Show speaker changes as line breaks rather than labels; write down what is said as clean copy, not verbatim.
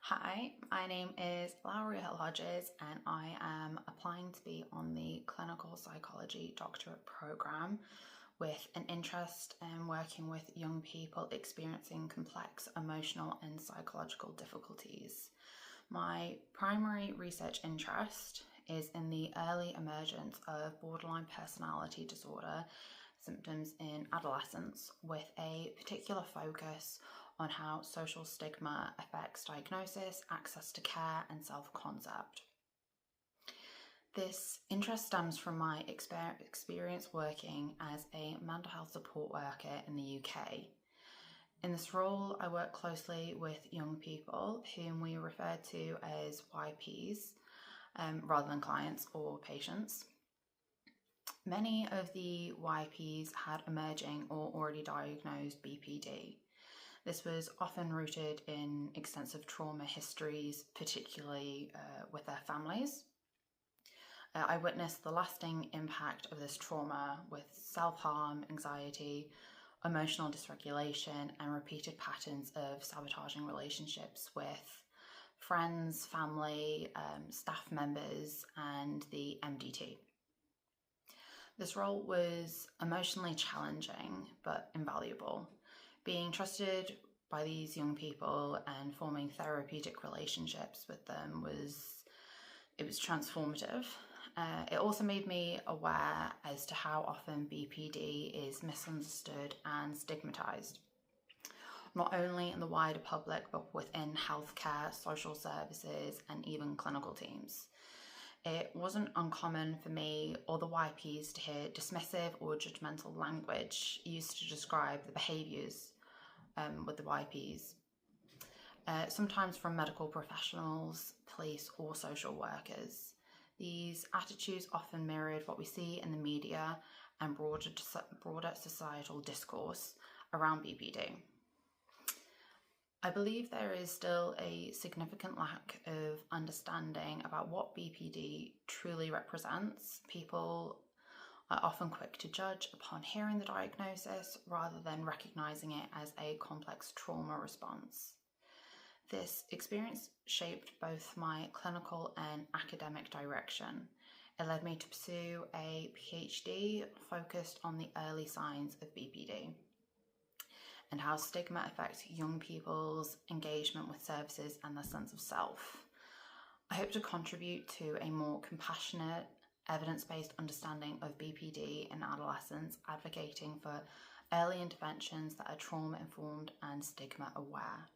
Hi, my name is Hurl-hodges and I am applying to be on the Clinical Psychology Doctorate Programme with an interest in working with young people experiencing complex emotional and psychological difficulties. My primary research interest is in the early emergence of borderline personality disorder symptoms in adolescence, with a particular focus on how social stigma affects diagnosis, access to care, and self-concept. This interest stems from my experience working as a mental health support worker in the UK. In this role, I work closely with young people whom we refer to as YPs, rather than clients or patients. Many of the YPs had emerging or already diagnosed BPD. This was often rooted in extensive trauma histories, particularly with their families. I witnessed the lasting impact of this trauma with self-harm, anxiety, emotional dysregulation, and repeated patterns of sabotaging relationships with friends, family, staff members, and the MDT. This role was emotionally challenging but invaluable. Being trusted by these young people and forming therapeutic relationships with them was transformative. It also made me aware as to how often BPD is misunderstood and stigmatized, not only in the wider public but within healthcare, social services, and even clinical teams. It wasn't uncommon for me or the YPs to hear dismissive or judgmental language used to describe the behaviours with the YPs, sometimes from medical professionals, police, or social workers. These attitudes often mirrored what we see in the media and broader societal discourse around BPD. I believe there is still a significant lack of understanding about what BPD truly represents. People are often quick to judge upon hearing the diagnosis rather than recognizing it as a complex trauma response. This experience shaped both my clinical and academic direction. It led me to pursue a PhD focused on the early signs of BPD and how stigma affects young people's engagement with services and their sense of self. I hope to contribute to a more compassionate, evidence-based understanding of BPD in adolescents, advocating for early interventions that are trauma-informed and stigma-aware.